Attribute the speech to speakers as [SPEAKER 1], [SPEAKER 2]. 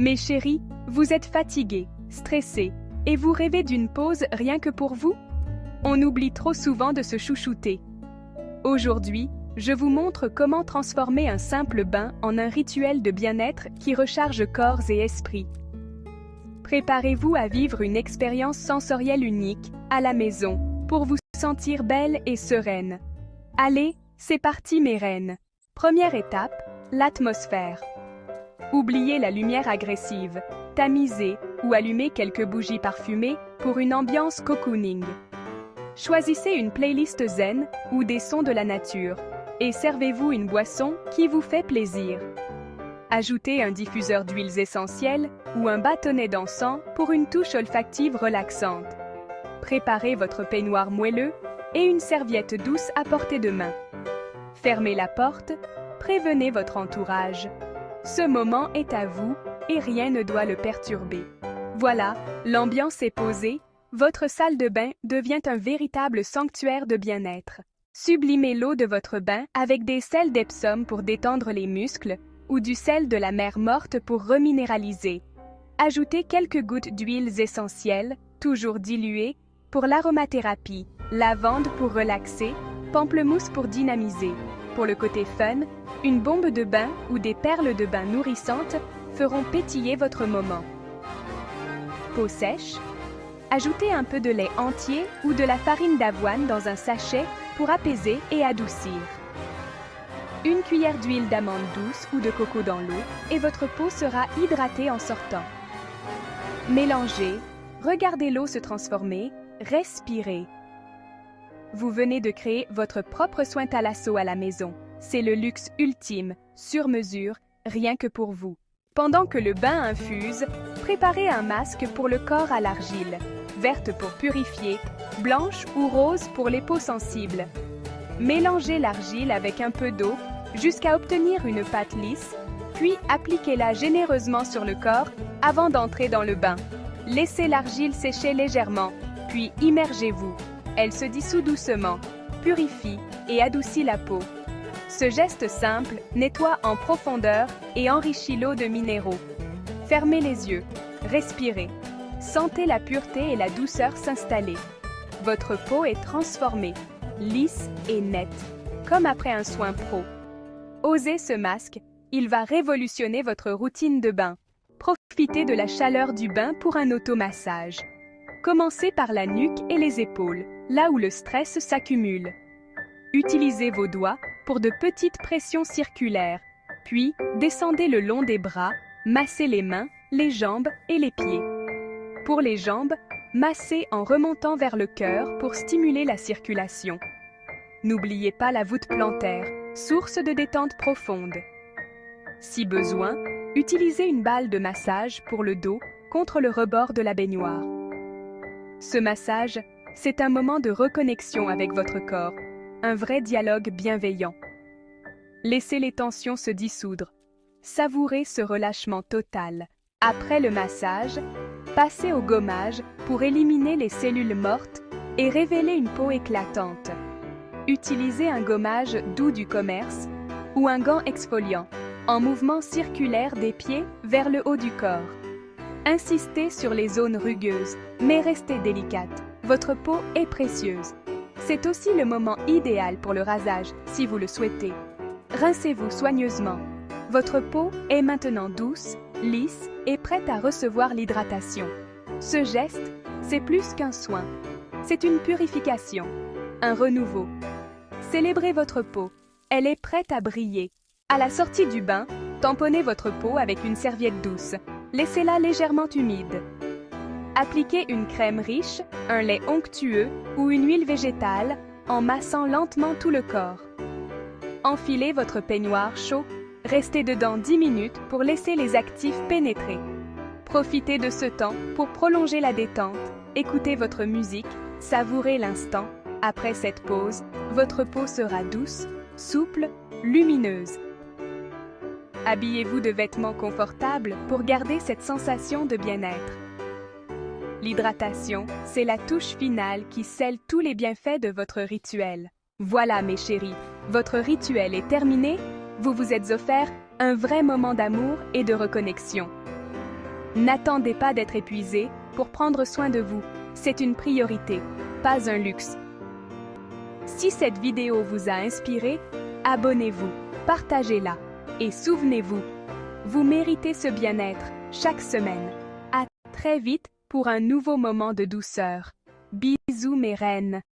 [SPEAKER 1] Mes chéris, vous êtes fatigués, stressés, et vous rêvez d'une pause rien que pour vous? On oublie trop souvent de se chouchouter. Aujourd'hui, je vous montre comment transformer un simple bain en un rituel de bien-être qui recharge corps et esprit. Préparez-vous à vivre une expérience sensorielle unique, à la maison, pour vous sentir belle et sereine. Allez, c'est parti mes reines. Première étape, l'atmosphère. Oubliez la lumière agressive, tamisez ou allumez quelques bougies parfumées pour une ambiance cocooning. Choisissez une playlist zen ou des sons de la nature et servez-vous une boisson qui vous fait plaisir. Ajoutez un diffuseur d'huiles essentielles ou un bâtonnet d'encens pour une touche olfactive relaxante. Préparez votre peignoir moelleux et une serviette douce à portée de main. Fermez la porte, prévenez votre entourage. Ce moment est à vous et rien ne doit le perturber. Voilà, l'ambiance est posée, votre salle de bain devient un véritable sanctuaire de bien-être. Sublimez l'eau de votre bain avec des sels d'Epsom pour détendre les muscles ou du sel de la mer morte pour reminéraliser. Ajoutez quelques gouttes d'huiles essentielles, toujours diluées, pour l'aromathérapie, lavande pour relaxer, pamplemousse pour dynamiser. Pour le côté fun, une bombe de bain ou des perles de bain nourrissantes feront pétiller votre moment. Peau sèche. Ajoutez un peu de lait entier ou de la farine d'avoine dans un sachet pour apaiser et adoucir. Une cuillère d'huile d'amande douce ou de coco dans l'eau et votre peau sera hydratée en sortant. Mélangez, regardez l'eau se transformer, respirez. Vous venez de créer votre propre soin thalasso à la maison. C'est le luxe ultime, sur mesure, rien que pour vous. Pendant que le bain infuse, préparez un masque pour le corps à l'argile, verte pour purifier, blanche ou rose pour les peaux sensibles. Mélangez l'argile avec un peu d'eau jusqu'à obtenir une pâte lisse, puis appliquez-la généreusement sur le corps avant d'entrer dans le bain. Laissez l'argile sécher légèrement, puis immergez-vous. Elle se dissout doucement, purifie et adoucit la peau. Ce geste simple nettoie en profondeur et enrichit l'eau de minéraux. Fermez les yeux, respirez. Sentez la pureté et la douceur s'installer. Votre peau est transformée, lisse et nette, comme après un soin pro. Osez ce masque, il va révolutionner votre routine de bain. Profitez de la chaleur du bain pour un automassage. Commencez par la nuque et les épaules, là où le stress s'accumule. Utilisez vos doigts pour de petites pressions circulaires, puis descendez le long des bras, massez les mains, les jambes et les pieds. Pour les jambes, massez en remontant vers le cœur pour stimuler la circulation. N'oubliez pas la voûte plantaire, source de détente profonde. Si besoin, utilisez une balle de massage pour le dos contre le rebord de la baignoire. Ce massage, c'est un moment de reconnexion avec votre corps, un vrai dialogue bienveillant. Laissez les tensions se dissoudre. Savourez ce relâchement total. Après le massage, passez au gommage pour éliminer les cellules mortes et révéler une peau éclatante. Utilisez un gommage doux du commerce ou un gant exfoliant, en mouvement circulaire des pieds vers le haut du corps. Insistez sur les zones rugueuses, mais restez délicate. Votre peau est précieuse. C'est aussi le moment idéal pour le rasage, si vous le souhaitez. Rincez-vous soigneusement. Votre peau est maintenant douce, lisse et prête à recevoir l'hydratation. Ce geste, c'est plus qu'un soin. C'est une purification, un renouveau. Célébrez votre peau. Elle est prête à briller. À la sortie du bain, tamponnez votre peau avec une serviette douce. Laissez-la légèrement humide. Appliquez une crème riche, un lait onctueux ou une huile végétale en massant lentement tout le corps. Enfilez votre peignoir chaud, restez dedans 10 minutes pour laisser les actifs pénétrer. Profitez de ce temps pour prolonger la détente, écoutez votre musique, savourez l'instant. Après cette pause, votre peau sera douce, souple, lumineuse. Habillez-vous de vêtements confortables pour garder cette sensation de bien-être. L'hydratation, c'est la touche finale qui scelle tous les bienfaits de votre rituel. Voilà mes chéris, votre rituel est terminé, vous vous êtes offert un vrai moment d'amour et de reconnexion. N'attendez pas d'être épuisé pour prendre soin de vous. C'est une priorité, pas un luxe. Si cette vidéo vous a inspiré, abonnez-vous, partagez-la et souvenez-vous, vous méritez ce bien-être chaque semaine. À très vite pour un nouveau moment de douceur. Bisous mes reines.